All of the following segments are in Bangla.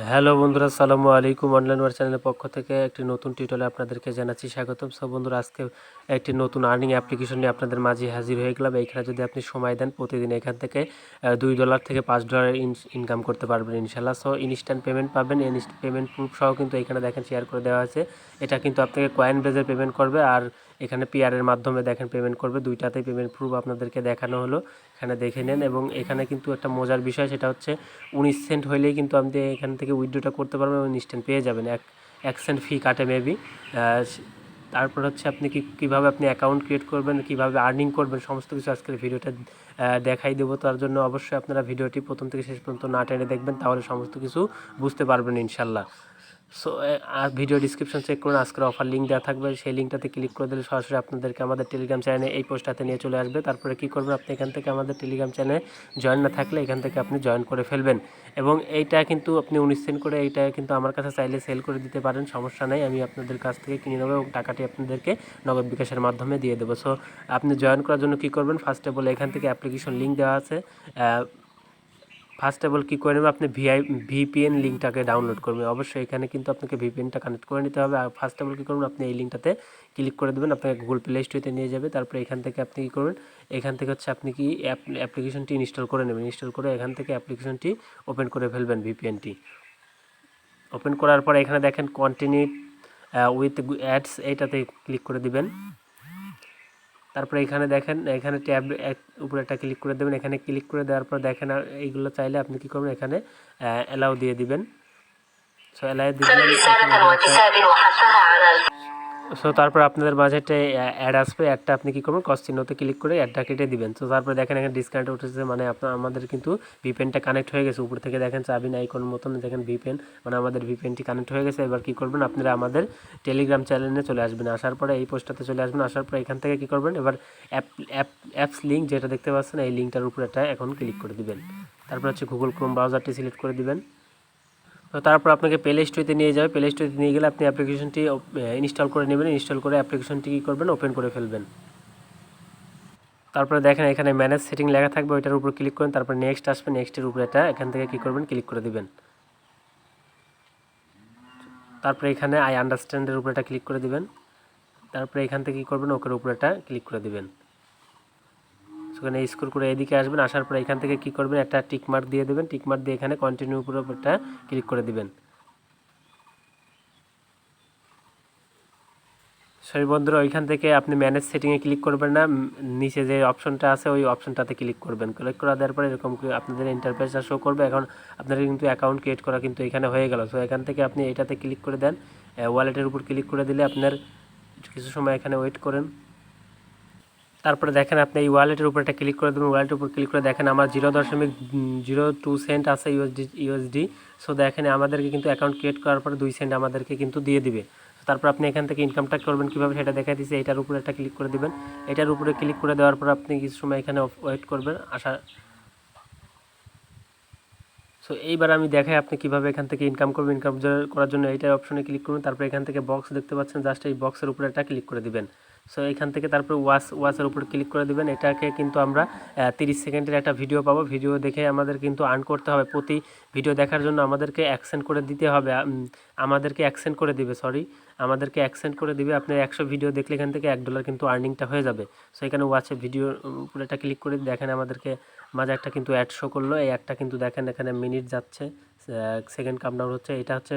হ্যালো বন্ধুরা, আসসালামু আলাইকুম। অনলাইন ওয়ার চ্যানেলের পক্ষ থেকে একটি নতুন টিউটোরিয়ালে আপনাদেরকে জানাচ্ছি স্বাগতম। সব বন্ধুরা, আজকে একটি নতুন আর্নিং অ্যাপ্লিকেশন নিয়ে আপনাদের মাঝে হাজির হয়ে গেলাম। এইখানে যদি আপনি সময় দেন, প্রতিদিন এখান থেকে $2 থেকে $5 ইনকাম করতে পারবেন ইনশাল্লাহ। সো ইনস্ট্যান্ট পেমেন্ট পাবেন। ইনস্ট্যান্ট পেমেন্ট প্রুফ সহ কিন্তু এখানে দেখেন শেয়ার করে দেওয়া আছে। এটা কিন্তু আপনাকে কয়েন বেজে পেমেন্ট করবে, আর এখানে পিয়ারের মাধ্যমে দেখেন পেমেন্ট করবে। দুইটাতেই পেমেন্ট প্রুফ আপনাদেরকে দেখানো হলো, এখানে দেখে নেন। এবং এখানে কিন্তু একটা মজার বিষয়, সেটা হচ্ছে 19 সেন্ট হইলেই কিন্তু আপনি এখান থেকে উইথড্রটা করতে পারবেন এবং ইনস্ট্যান্ট পেয়ে যাবেন। এক সেন্ট ফি কাটে মেবি। তারপর হচ্ছে আপনি কীভাবে আপনি অ্যাকাউন্ট ক্রিয়েট করবেন, কীভাবে আর্নিং করবেন, সমস্ত কিছু আজকের ভিডিওটা দেখাই দেবো। তার জন্য অবশ্যই আপনারা ভিডিওটি প্রথম থেকে শেষ পর্যন্ত না টেনে দেখবেন, তাহলে সমস্ত কিছু বুঝতে পারবেন ইনশাল্লাহ। সো আর ভিডিও ডিসক্রিপশন চেক করুন, আজকের অফার লিঙ্ক দেওয়া থাকবে, সেই লিঙ্কটাতে ক্লিক করে দিলে সরাসরি আপনাদেরকে আমাদের টেলিগ্রাম চ্যানেলে এই পোস্টটাতে নিয়ে চলে আসবে। তারপরে কী করবেন, আপনি এখান থেকে আমাদের টেলিগ্রাম চ্যানেলে জয়েন না থাকলে এখান থেকে আপনি জয়েন করে ফেলবেন। এবং এইটা কিন্তু আপনি 19 সেন্ট করে এইটা কিন্তু আমার কাছে চাইলে সেল করে দিতে পারেন, সমস্যা নেই। আমি আপনাদের কাছ থেকে কিনে নেবো এবং টাকাটি আপনাদেরকে নগদ বিকাশের মাধ্যমে দিয়ে দেবো। সো আপনি জয়েন করার জন্য কী করবেন, ফার্স্ট অফ অল এখান থেকে অ্যাপ্লিকেশন লিঙ্ক দেওয়া আছে। ফার্স্ট অফ অল কী করে নেবেন, আপনি ভিপিএন লিঙ্কটাকে ডাউনলোড করবেন। অবশ্যই এখানে কিন্তু আপনাকে ভিপিএনটা কানেক্ট করে নিতে হবে। আর ফার্স্ট অফ অল কী করবেন, আপনি এই লিঙ্কটাতে ক্লিক করে দেবেন, আপনাকে গুগল প্লে স্টোরে নিয়ে যাবে। তারপরে এখান থেকে আপনি কী করবেন, এখান থেকে হচ্ছে আপনি কি অ্যাপ্লিকেশনটি ইনস্টল করে নেবেন। ইনস্টল করে এখান থেকে অ্যাপ্লিকেশনটি ওপেন করে ফেলবেন। ভিপিএনটি ওপেন করার পর এখানে দেখেন কন্টিনিউ উইথ অ্যাডস, এইটাতে ক্লিক করে দিবেন। তারপরে এখানে দেখেন, এখানে ট্যাব উপরে একটা ক্লিক করে দেবেন। এখানে ক্লিক করে দেওয়ার পর দেখেন এইগুলো চাইলে আপনি কী করবেন, এখানে অ্যালাউ দিয়ে দিবেন। সো অ্যালাউ দিবেন। সো তারপর আপনাদের মাঝে একটা অ্যাড আসবে, অ্যাডটা আপনি কী করবেন, ক্রস চিহ্নতে ক্লিক করে অ্যাডটা কেটে দিবেন। তো তারপরে দেখেন এখানে ডিসকাউন্ট উঠেছে, মানে আমাদের কিন্তু ভিপিএনটা কানেক্ট হয়ে গেছে। উপর থেকে দেখেন চাবিন আইকন মতন দেখেন ভিপিএন, মানে আমাদের ভিপিএনটি কানেক্ট হয়ে গেছে। এবার কী করবেন, আপনারা আমাদের টেলিগ্রাম চ্যানেলে চলে আসবেন। আসার পরে এই পোস্টটাতে চলে আসবেন। আসার পরে এখান থেকে কী করবেন, এবার অ্যাপস লিঙ্ক যেটা দেখতে পাচ্ছেন, এই লিঙ্কটার উপরে একটা এখন ক্লিক করে দিবেন। তারপর হচ্ছে গুগল ক্রোম ব্রাউজারটি সিলেক্ট করে দিবেন। তো তারপর আপনাকে প্লে স্টোরে নিয়ে যাবে। প্লে স্টোরে নিয়ে গেলে আপনি অ্যাপ্লিকেশনটি ইনস্টল করে নেবেন। ইনস্টল করে অ্যাপ্লিকেশনটি কী করবেন, ওপেন করে ফেলবেন। তারপরে দেখেন এখানে ম্যানেজ সেটিং লেখা থাকবে, ওইটার উপর ক্লিক করেন। তারপর নেক্সট আসবে, নেক্সটের উপরে এটা এখান থেকে কী করবেন, ক্লিক করে দিবেন। তারপরে এখানে আই আন্ডারস্ট্যান্ডের উপরে এটা ক্লিক করে দিবেন। তারপরে এখান থেকে কী করবেন, ওকের উপরে এটা ক্লিক করে দিবেন। সেখানে স্ক্রল করে এদিকে আসবেন। আসার পরে এখান থেকে কী করবেন, একটা টিকমার্ক দিয়ে দেবেন। টিকমার্ক দিয়ে এখানে কন্টিনিউ উপরে একটা ক্লিক করে দিবেন। সরি বন্ধুরা, ওইখান থেকে আপনি ম্যানেজ সেটিংয়ে ক্লিক করবেন না, নিচে যে অপশনটা আছে ওই অপশনটাতে ক্লিক করবেন। ক্লিক করে দেওয়ার পরে এরকম আপনাদের ইন্টারফেসটা শো করবে। এখন আপনাদের কিন্তু অ্যাকাউন্ট ক্রিয়েট করা কিন্তু এখানে হয়ে গেল। তো এখান থেকে আপনি এটাতে ক্লিক করে দেন, ওয়ালেটের উপর ক্লিক করে দিলে আপনার কিছু সময় এখানে ওয়েট করেন। তারপরে দেখেন আপনি এই ওয়ালেটের উপর একটা ক্লিক করে দেবেন। ওয়ালেটের উপর ক্লিক করে দেখেন আমার 0.02 সেন্ট আছে ইউএসডি। সো দেখেন আমাদেরকে কিন্তু অ্যাকাউন্ট ক্রিয়েট করার পরে 2 সেন্ট আমাদেরকে কিন্তু দিয়ে দিবে। তারপর আপনি এখান থেকে ইনকামটা করবেন কীভাবে সেটা দেখা দিচ্ছে। এটার উপরে একটা ক্লিক করে দিবেন। এটার উপরে ক্লিক করে দেওয়ার পর আপনি কিছু সময় এখানে ওয়েট করবেন। সো এইবার আমি দেখাই আপনি কীভাবে এখান থেকে ইনকাম করবেন। ইনকাম করার জন্য এইটার অপশনে ক্লিক করুন। তারপর এখান থেকে বক্স দেখতে পাচ্ছেন, জাস্ট এই বক্সের উপরে একটা ক্লিক করে দিবেন। সো এখান থেকে তারপর ওয়াচের উপর ক্লিক করে দিবেন। এটাকে কিন্তু আমরা 30 সেকেন্ডের একটা ভিডিও পাবো। ভিডিও দেখে আমাদের কিন্তু আর্ন করতে হবে। প্রতি ভিডিও দেখার জন্য আমাদেরকে অ্যাকসেন্ট করে দিতে হবে, আমাদেরকে অ্যাকসেন্ট করে দিবে। আপনি 100 ভিডিও দেখলে এখান থেকে $1 কিন্তু আর্নিংটা হয়ে যাবে। সো এখানে ওয়াচের ভিডিওর উপরে একটা ক্লিক করে দেখেন আমাদেরকে মাঝে একটা কিন্তু অ্যাড শো করলো। এই অ্যাডটা কিন্তু দেখেন এখানে মিনিট যাচ্ছে, সেকেন্ড কাউন্টডাউন হচ্ছে। এটা হচ্ছে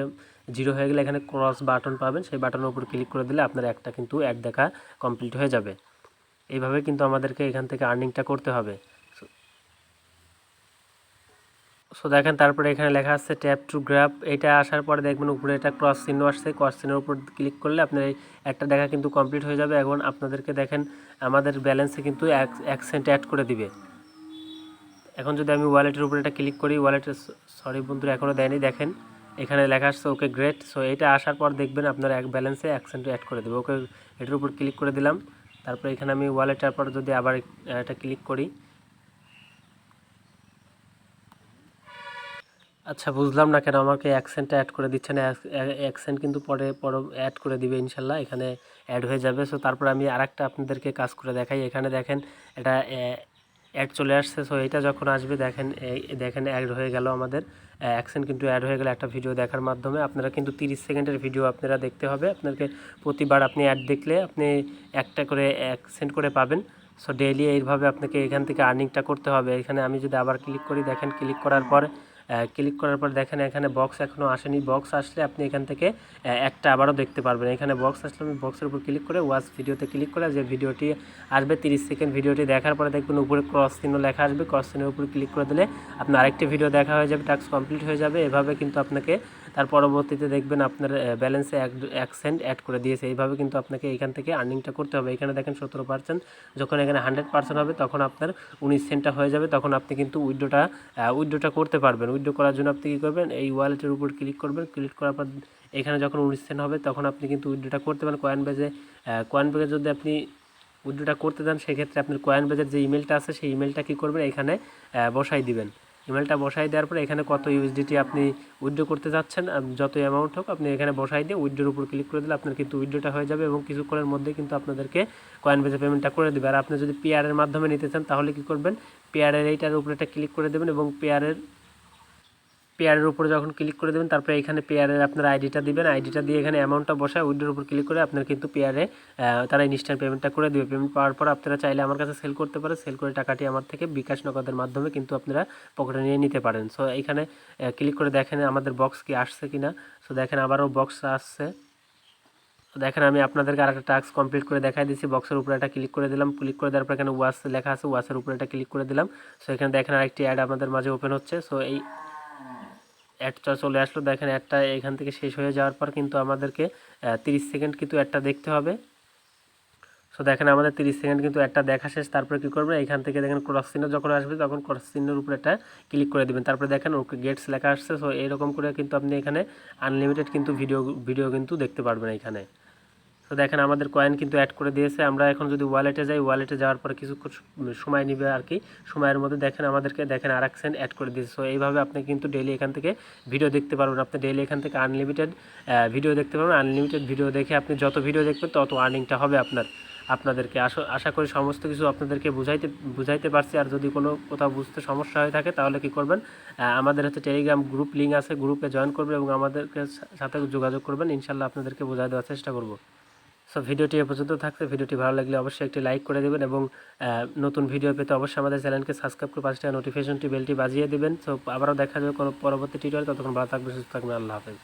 0 হয়ে গেলে এখানে ক্রস বাটন পাবেন, সেই বাটনের উপর ক্লিক করে দিলে আপনার একটা কিন্তু অ্যাড দেখা কমপ্লিট হয়ে যাবে। এইভাবে কিন্তু আমাদেরকে এখান থেকে আর্নিংটা করতে হবে। সো দেখেন তারপরে এখানে লেখা আছে ট্যাপ টু গ্র্যাব। এটা আসার পরে দেখবেন উপরে এটা ক্রস চিহ্ন আসছে। ক্রস চিহ্নের উপর ক্লিক করলে আপনার এই একটা দেখা কিন্তু কমপ্লিট হয়ে যাবে। এখন আপনাদেরকে দেখেন আমাদের ব্যালেন্সে কিন্তু 1 সেন্ট অ্যাড করে দিবে। এখন যদি আমি ওয়ালেটের উপরে এটা ক্লিক করি, ওয়ালেটের সরি বন্ধুরা এখনও দেয়নি, দেখেন এখানে লেখা আসছে ওকে গ্রেট। সো এটা আসার পর দেখবেন আপনার ব্যালেন্সে 1 সেন্ট অ্যাড করে দেবে। ওকে এটার উপর ক্লিক করে দিলাম। তারপরে এখানে আমি ওয়ালেটের পর যদি আবার এটা ক্লিক করি, আচ্ছা বুঝলাম না কেন আমাকে 1 সেন্ট অ্যাড করে দিচ্ছে না। 1 সেন্ট কিন্তু পরে অ্যাড করে দিবে ইনশাল্লাহ, এখানে অ্যাড হয়ে যাবে। সো তারপর আমি আরেকটা আপনাদেরকে কাজ করে দেখাই। এখানে দেখেন এটা অ্যাড চলে আসছে। সো এটা যখন আসবে দেখেন অ্যাড হয়ে গেল আমাদের। অ্যাকসেন্ট কিন্তু অ্যাড হয়ে গেলে একটা ভিডিও দেখার মাধ্যমে। আপনারা কিন্তু 30 সেকেন্ডের ভিডিও আপনারা দেখতে হবে। আপনাকে প্রতিবার আপনি অ্যাড দেখলে আপনি একটা করে অ্যাকসেন্ট করে পাবেন। সো ডেইলি এইভাবে আপনাকে এখান থেকে আর্নিংটা করতে হবে। এখানে আমি যদি আবার ক্লিক করি, দেখেন ক্লিক করার পর দেখেন এখানে বক্স এখনও আসেনি। বক্স আসলে আপনি এখান থেকে একটা আবারও দেখতে পারবেন। এখানে বক্স আসলে আমি বক্সের উপর ক্লিক করে ওয়াচ ভিডিওতে ক্লিক করে যে ভিডিওটি আসবে 30 সেকেন্ড ভিডিওটি দেখার পরে দেখবেন উপরে ক্রস চিহ্ন লেখা আসবে। ক্রস চিহ্নের উপর ক্লিক করে দিলে আপনার আরেকটি ভিডিও দেখা হয়ে যাবে, টাস্ক কমপ্লিট হয়ে যাবে। এভাবে কিন্তু আপনাকে তার পরবর্তীতে দেখবেন আপনার ব্যালেন্সে 1 সেন্ট অ্যাড করে দিয়েছে। এইভাবে কিন্তু আপনাকে এখান থেকে আর্নিংটা করতে হবে। এখানে দেখেন 17%, যখন এখানে 100% হবে তখন আপনার 19 সেন্টটা হয়ে যাবে। তখন আপনি কিন্তু উইথড্রটা করতে পারবেন। উইথড্র করার জন্য আপনি কী করবেন, এই ওয়ালেটের উপর ক্লিক করবেন। ক্লিক করার পর এখানে যখন 19 সেন্ট হবে তখন আপনি কিন্তু উইথড্রটা করতে পারেন। কয়েনবেজে যদি আপনি উইথড্রটা করতে চান সেক্ষেত্রে আপনার কয়েনবেজের যে ইমেলটা আছে সেই ইমেলটা কী করবেন, এখানে বসাই দিবেন। ইমেলটা বসাই দেওয়ার পরে এখানে কত ইউএসডিটি আপনি উইথড্র করতে যাচ্ছেন, যত অ্যামাউন্ট হোক আপনি এখানে বসাই দিয়ে উইথড্রোর উপর ক্লিক করে দিলে আপনার কিন্তু উইথড্রটা হয়ে যাবে এবং কিছুক্ষণের মধ্যে কিন্তু আপনাদেরকে কয়েনবেজে পেমেন্টটা করে দেবে। আর আপনি যদি পেয়ারের মাধ্যমে নিতে চান তাহলে কী করবেন, পেয়ারের এইটার উপরে একটা ক্লিক করে দেবেন এবং পেয়ারের উপরে যখন ক্লিক করে দেবেন তারপরে এখানে পেয়ারের আপনার আইডিটা দিবেন। আইডিটা দিয়ে এখানে অ্যামাউন্টটা বসায় উইথড্রোর উপর ক্লিক করে আপনার কিন্তু পেয়ারে তারা ইনস্ট্যান্ট পেমেন্টটা করে দেবে। পেমেন্ট পাওয়ার পর আপনারা চাইলে আমার কাছে সেল করতে পারেন। সেল করে টাকাটি আমার থেকে বিকাশ নগদের মাধ্যমে কিন্তু আপনারা পকেটে নিয়ে নিতে পারেন। সো এইখানে ক্লিক করে দেখেন আমাদের বক্স কি আসছে কিনা। সো দেখেন আবারও বক্স আসছে। দেখেন আমি আপনাদেরকে আরেকটা টাস্ক কমপ্লিট করে দেখাই দিচ্ছি। বক্সের উপরে একটা ক্লিক করে দিলাম। ক্লিক করে দেওয়ার পর এখানে ওয়াচ লেখা আছে, ওয়াচের উপরে একটা ক্লিক করে দিলাম। সো এখানে দেখেন আরেকটি অ্যাড আমাদের মাঝে ওপেন হচ্ছে। সো এই অ্যাডটা চলে আসলো। দেখেন অ্যাডটা এখান থেকে শেষ হয়ে যাওয়ার পর কিন্তু আমাদেরকে 30 সেকেন্ড কিন্তু অ্যাডটা দেখতে হবে। সো দেখেন আমাদের 30 সেকেন্ড কিন্তু একটা দেখা শেষ। তারপরে কী করবেন, এখান থেকে দেখেন ক্রস চিহ্ন যখন আসবে তখন ক্রস চিহ্নের উপরে একটা ক্লিক করে দেবেন। তারপরে দেখেন ওকে গেটস লেখা আসছে। সো এরকম করে কিন্তু আপনি এখানে আনলিমিটেড কিন্তু ভিডিও কিন্তু দেখতে পারবেন এখানে। তো দেখেন আমাদের কয়েন কিন্তু অ্যাড করে দিয়েছে। আমরা এখন যদি ওয়ালেটে যাই, ওয়ালেটে যাওয়ার পরে কিছুক্ষণ সময় নেবে আর কি। সময়ের মধ্যে দেখেন আমাদেরকে দেখেন আর সেন্ট অ্যাড করে দিয়েছে। সো এইভাবে আপনি কিন্তু ডেইলি এখান থেকে ভিডিও দেখতে পারবেন। আপনি ডেইলি এখান থেকে আনলিমিটেড ভিডিও দেখতে পারবেন। আনলিমিটেড ভিডিও দেখে আপনি যত ভিডিও দেখবেন তত আর্নিংটা হবে আপনাদেরকে। আশা করি সমস্ত কিছু আপনাদেরকে বুঝাইতে পারছি। আর যদি কোনো কোথাও বুঝতে সমস্যা হয়ে থাকে তাহলে কি করবেন, আমাদের হচ্ছে টেলিগ্রাম গ্রুপ লিঙ্ক আছে, গ্রুপে জয়েন করবেন এবং আমাদেরকে সাথে যোগাযোগ করবেন। ইনশাল্লাহ আপনাদেরকে বোঝাই দেওয়ার চেষ্টা করব। সো ভিডিওটি এ পর্যন্ত থাকছে। ভিডিওটি ভালো লাগলে অবশ্যই একটি লাইক করে দেবেন এবং নতুন ভিডিও পেতে অবশ্যই আমাদের চ্যানেলকে সাবস্ক্রাইব করে পাশে নোটিফিকেশনটি বেলটি বাজিয়ে দেবেন। সো আবারও দেখা যাবে কোনো পরবর্তী টিউটোরিয়াল। ততক্ষণ ভালো থাকবেন, সুস্থ থাকবেন। আল্লাহ হাফেজ।